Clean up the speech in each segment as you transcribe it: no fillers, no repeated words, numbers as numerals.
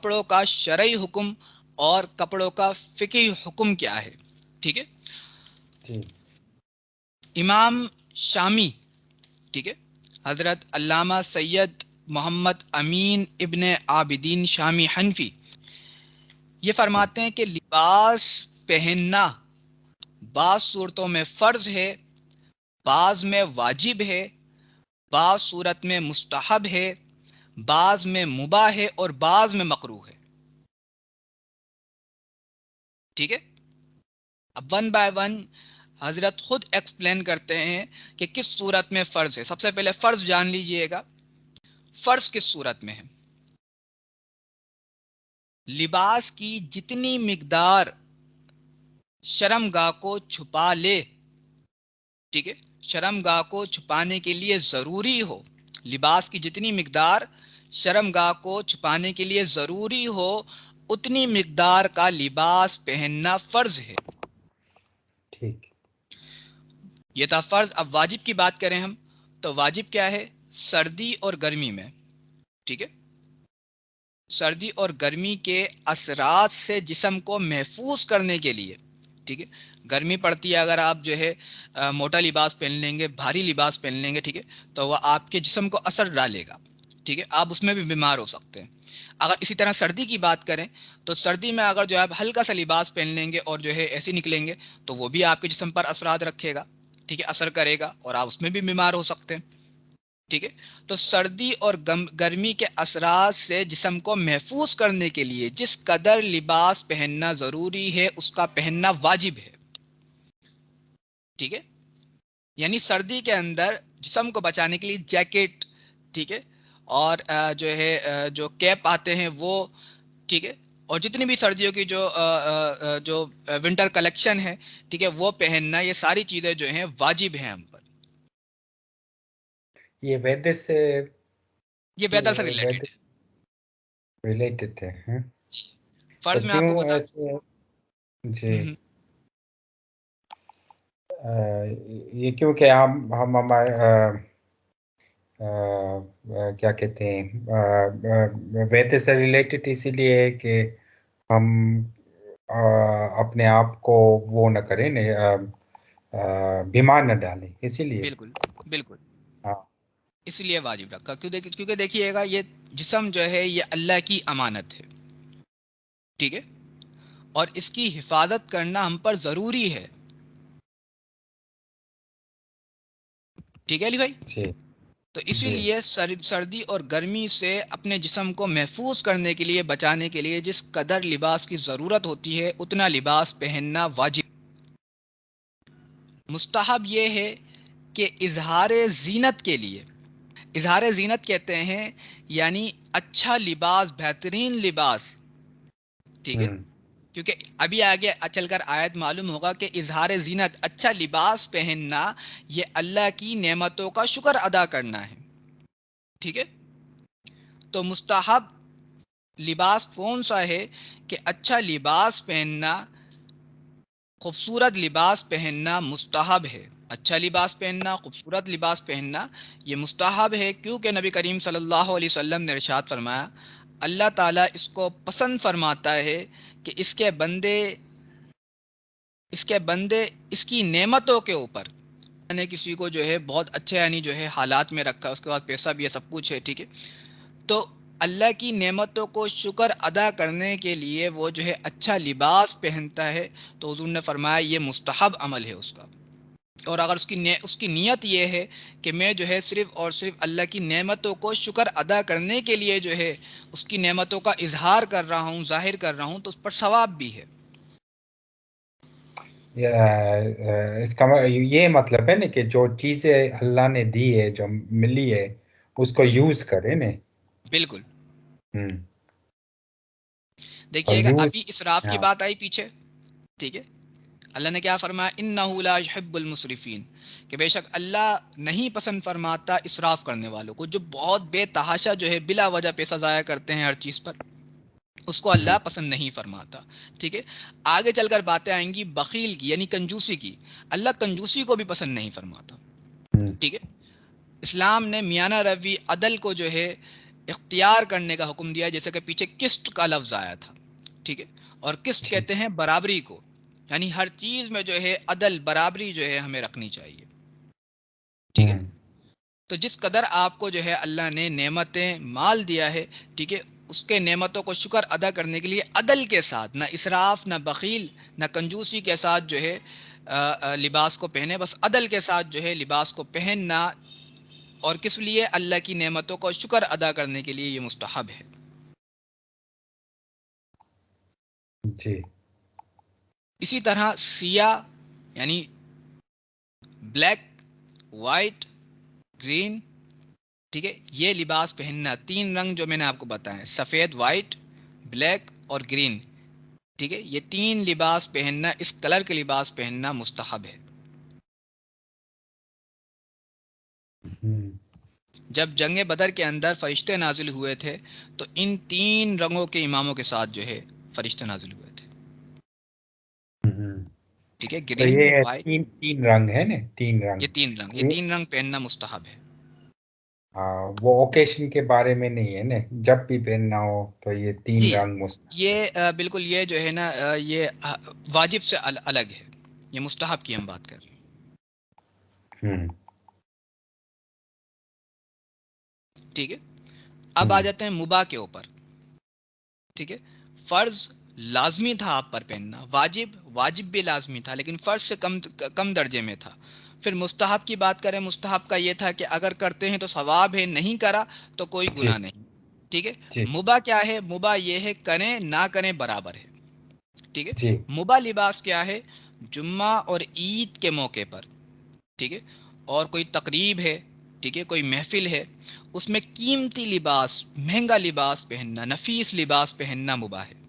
کپڑوں کا شرعی حکم اور کپڑوں کا فقہی حکم کیا ہے. ٹھیک ہے. جی. امام شامی، ٹھیک ہے، حضرت علامہ سید محمد امین ابن عابدین شامی حنفی یہ فرماتے ہیں کہ لباس پہننا بعض صورتوں میں فرض ہے، بعض میں واجب ہے، بعض صورت میں مستحب ہے، بعض میں مباح ہے اور بعض میں مکروہ ہے. ٹھیک ہے. اب ون بائی ون حضرت خود ایکسپلین کرتے ہیں کہ کس صورت میں فرض ہے. سب سے پہلے فرض جان لیجئے گا. فرض کس صورت میں ہے؟ لباس کی جتنی مقدار شرمگاہ کو چھپا لے، ٹھیک ہے، شرمگاہ کو چھپانے کے لیے ضروری ہو، لباس کی جتنی مقدار شرمگاہ کو چھپانے کے لیے ضروری ہو اتنی مقدار کا لباس پہننا فرض ہے. ٹھیک. یہ تھا فرض. اب واجب کی بات کریں ہم تو واجب کیا ہے؟ سردی اور گرمی میں، ٹھیک ہے، سردی اور گرمی کے اثرات سے جسم کو محفوظ کرنے کے لیے، ٹھیک ہے، گرمی پڑتی ہے، اگر آپ جو ہے موٹا لباس پہن لیں گے، بھاری لباس پہن لیں گے، ٹھیک ہے، تو وہ آپ کے جسم کو اثر ڈالے گا، ٹھیک ہے، آپ اس میں بھی بیمار ہو سکتے ہیں. اگر اسی طرح سردی کی بات کریں تو سردی میں اگر جو ہے آپ ہلکا سا لباس پہن لیں گے اور جو ہے ایسے نکلیں گے تو وہ بھی آپ کے جسم پر اثرات رکھے گا، ٹھیک ہے، اثر کرے گا اور آپ اس میں بھی بیمار ہو سکتے ہیں. ٹھیک ہے. تو سردی اور گرمی کے اثرات سے جسم کو محفوظ کرنے کے لیے جس قدر لباس پہننا ضروری ہے اس کا پہننا واجب ہے. ٹھیک ہے. یعنی سردی کے اندر جسم کو بچانے کے لیے جیکٹ، ٹھیک ہے، اور جو ہے جو کیپ آتے ہیں وہ، ٹھیک ہے، اور جتنی بھی سردیوں کی جو ونٹر کلیکشن ہے، ٹھیک ہے، وہ پہننا، یہ ساری چیزیں جو ہیں واجب ہیں ہم پر. یہ ویدر سے یہ ویدر سے ریلیٹڈ ہے. ریلیٹڈ ہے. تو فرض میں آپ کیوں کو بتا ایسے؟ جی. ہوں یہ کیونکہ ہم ہمارے کیا کہتے ہیں ویدر سے ریلیٹڈ اسی لیے ہے کہ ہم اپنے آپ کو وہ نہ کریں، بیمار نہ ڈالیں، اسی لیے. بالکل بالکل ہاں. اس لیے واجب رکھا کیونکہ دیکھیے گا یہ جسم جو ہے یہ اللہ کی امانت ہے، ٹھیک ہے، اور اس کی حفاظت کرنا ہم پر ضروری ہے. ٹھیک ہے علی بھائی. جی. تو اسی جی. لیے سردی اور گرمی سے اپنے جسم کو محفوظ کرنے کے لیے، بچانے کے لیے جس قدر لباس کی ضرورت ہوتی ہے اتنا لباس پہننا واجب. مستحب یہ ہے کہ اظہار زینت کے لیے، اظہار زینت کہتے ہیں یعنی اچھا لباس، بہترین لباس، ٹھیک ہے، ہوں. کیونکہ ابھی آگے چل کر آیت معلوم ہوگا کہ اظہار زینت، اچھا لباس پہننا، یہ اللہ کی نعمتوں کا شکر ادا کرنا ہے. ٹھیک ہے. تو مستحب لباس کون سا ہے کہ اچھا لباس پہننا، خوبصورت لباس پہننا مستحب ہے. اچھا لباس پہننا، خوبصورت لباس پہننا یہ مستحب ہے، کیونکہ نبی کریم صلی اللہ علیہ وسلم نے ارشاد فرمایا اللہ تعالیٰ اس کو پسند فرماتا ہے کہ اس کے بندے اس کی نعمتوں کے اوپر، یعنی کسی کو جو ہے بہت اچھے یعنی جو ہے حالات میں رکھا، اس کے بعد پیسہ بھی ہے، سب کچھ ہے، ٹھیک ہے، تو اللہ کی نعمتوں کو شکر ادا کرنے کے لیے وہ جو ہے اچھا لباس پہنتا ہے، تو حضور نے فرمایا یہ مستحب عمل ہے اس کا. اور اگر اس کی نیت یہ ہے کہ میں جو ہے صرف اور صرف اللہ کی نعمتوں کو شکر ادا کرنے کے لیے جو ہے اس کی نعمتوں کا اظہار کر رہا ہوں، ظاہر کر رہا ہوں، تو اس پر ثواب بھی ہے. اس کا یہ مطلب ہے نا کہ جو چیزیں اللہ نے دی ہے، جو ملی ہے، اس کو یوز کرے نا. بالکل. ہوں. اور دیکھیے گا یوز. ابھی اسراف کی ہاں. بات آئی پیچھے، ٹھیک ہے، اللہ نے کیا فرمایا انہ لا یحب المسرفین، کہ بے شک اللہ نہیں پسند فرماتا اسراف کرنے والوں کو، جو بہت بے تحاشا جو ہے بلا وجہ پیسہ ضائع کرتے ہیں ہر چیز پر، اس کو اللہ پسند نہیں فرماتا. ٹھیک ہے. آگے چل کر باتیں آئیں گی بخیل کی یعنی کنجوسی کی. اللہ کنجوسی کو بھی پسند نہیں فرماتا. ٹھیک ہے. اسلام نے میانہ روی عدل کو جو ہے اختیار کرنے کا حکم دیا، جیسے کہ پیچھے قسط کا لفظ آیا تھا، ٹھیک ہے، اور قسط جی کہتے ہیں برابری کو، یعنی ہر چیز میں جو ہے عدل برابری جو ہے ہمیں رکھنی چاہیے، ٹھیک ہے۔ تو جس قدر آپ کو جو ہے اللہ نے نعمتیں مال دیا ہے، ٹھیک ہے، اس کے نعمتوں کو شکر ادا کرنے کے لیے عدل کے ساتھ، نہ اسراف نہ بخیل نہ کنجوسی کے ساتھ جو ہے لباس کو پہنے، بس عدل کے ساتھ جو ہے لباس کو پہننا، اور کس لیے؟ اللہ کی نعمتوں کو شکر ادا کرنے کے لیے یہ مستحب ہے۔ جی اسی طرح سیاہ یعنی بلیک، وائٹ، گرین، ٹھیک ہے، یہ لباس پہننا، تین رنگ جو میں نے آپ کو بتائے، سفید، وائٹ، بلیک اور گرین، ٹھیک ہے، یہ تین لباس پہننا، اس کلر کے لباس پہننا مستحب ہے۔ جب جنگ بدر کے اندر فرشتے نازل ہوئے تھے تو ان تین رنگوں کے اماموں کے ساتھ جو ہے فرشتے نازل ہوئے تھے، ٹھیک ہے، تو گرین، یہ وائٹ، تین رنگ ہے نا، تین یہ تین رنگ، یہ رنگ، تین رنگ پہننا مستحب ہے۔ ہاں وہ اوکیشن کے بارے میں نہیں ہے نا، جب بھی پہننا ہو تو یہ تین جی، رنگ یہ بالکل یہ جو ہے نا یہ واجب سے الگ ہے، یہ مستحب کی ہم بات کر رہے ہیں، ٹھیک ہے۔ اب آ جاتے ہیں مباح کے اوپر، ٹھیک ہے۔ فرض لازمی تھا آپ پر پہننا، واجب بھی لازمی تھا لیکن فرض سے کم درجے میں تھا۔ پھر مستحب کی بات کریں، مستحب کا یہ تھا کہ اگر کرتے ہیں تو ثواب ہے، نہیں کرا تو کوئی جی گناہ نہیں، ٹھیک ہے۔ جی مباح کیا ہے؟ مباح یہ ہے کریں نہ کریں برابر ہے، ٹھیک ہے۔ جی مباح لباس کیا ہے؟ جمعہ اور عید کے موقع پر، ٹھیک ہے، اور کوئی تقریب ہے، ٹھیک ہے، کوئی محفل ہے، اس میں قیمتی لباس، مہنگا لباس پہننا، نفیس لباس پہننا مباح ہے۔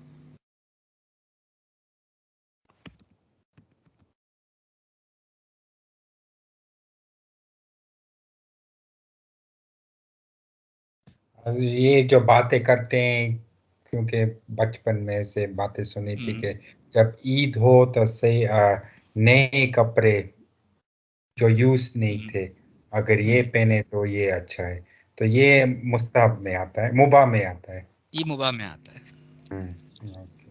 یہ جو باتیں کرتے ہیں، کیونکہ بچپن میں سے باتیں سنی تھی کہ جب عید ہو تو صحیح نئے کپڑے جو یوز نہیں تھے اگر یہ پہنے تو یہ اچھا ہے، تو یہ مستحب میں آتا ہے، مباح میں آتا ہے۔ یہ مباح میں آتا ہے۔ اوکے۔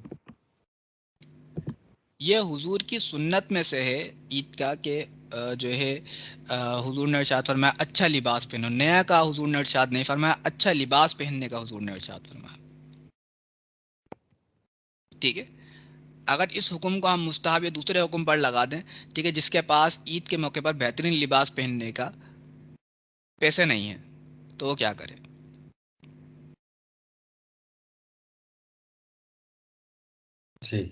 یہ حضور کی سنت میں سے ہے عید کا کہ جو ہے حضور نے ارشاد فرمایا اچھا لباس پہنو، نیا کا حضور نے ارشاد نہیں فرمایا، اچھا لباس پہننے کا حضور نے ارشاد فرمایا، ٹھیک ہے۔ اگر اس حکم کو ہم مستحب یا دوسرے حکم پر لگا دیں، ٹھیک ہے، جس کے پاس عید کے موقع پر بہترین لباس پہننے کا پیسے نہیں ہیں تو وہ کیا کرے؟ جی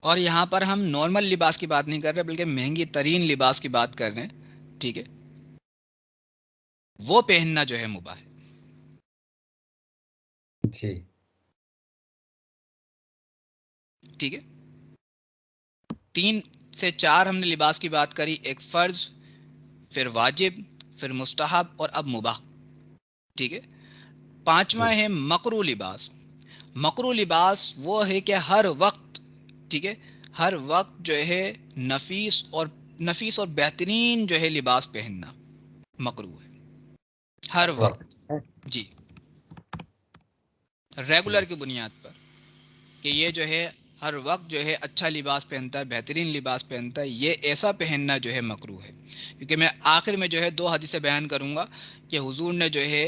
اور یہاں پر ہم نارمل لباس کی بات نہیں کر رہے بلکہ مہنگی ترین لباس کی بات کر رہے ہیں، ٹھیک ہے، وہ پہننا جو ہے مباح ہے۔ جی ٹھیک ہے، 3 سے 4 ہم نے لباس کی بات کری، ایک فرض، پھر واجب، پھر مستحب اور اب مباح، ٹھیک ہے۔ جی 5واں ہے مکروہ لباس۔ مکروہ لباس وہ ہے کہ ہر وقت، ٹھیک ہے، ہر وقت جو ہے نفیس اور بہترین جو ہے لباس پہننا مکروہ ہے، ہر وقت، جی، ریگولر کی بنیاد پر، کہ یہ جو ہے ہر وقت جو ہے اچھا لباس پہنتا ہے، بہترین لباس پہنتا ہے، یہ ایسا پہننا جو ہے مکروہ ہے۔ کیونکہ میں آخر میں جو ہے 2 حدیثیں بیان کروں گا کہ حضور نے جو ہے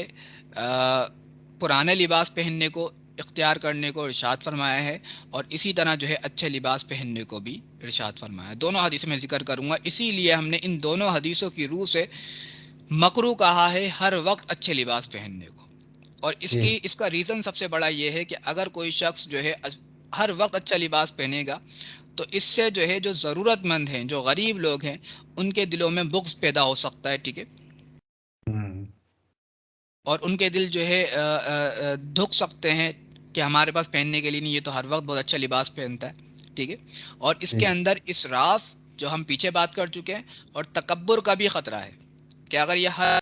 پرانے لباس پہننے کو اختیار کرنے کو ارشاد فرمایا ہے، اور اسی طرح جو ہے اچھے لباس پہننے کو بھی ارشاد فرمایا ہے۔ دونوں حدیثیں میں ذکر کروں گا، اسی لیے ہم نے ان دونوں حدیثوں کی روح سے مکروہ کہا ہے ہر وقت اچھے لباس پہننے کو۔ اور جی اس کا ریزن سب سے بڑا یہ ہے کہ اگر کوئی شخص جو ہے ہر وقت اچھا لباس پہنے گا تو اس سے جو ہے جو ضرورت مند ہیں، جو غریب لوگ ہیں، ان کے دلوں میں بغض پیدا ہو سکتا ہے، ٹھیک ہے، اور ان کے دل جو ہے دھک سکتے ہیں کہ ہمارے پاس پہننے کے لیے نہیں، یہ تو ہر وقت بہت اچھا لباس پہنتا ہے، ٹھیک ہے۔ اور اس جی کے اندر اسراف جو ہم پیچھے بات کر چکے ہیں، اور تکبر کا بھی خطرہ ہے کہ اگر یہ ہر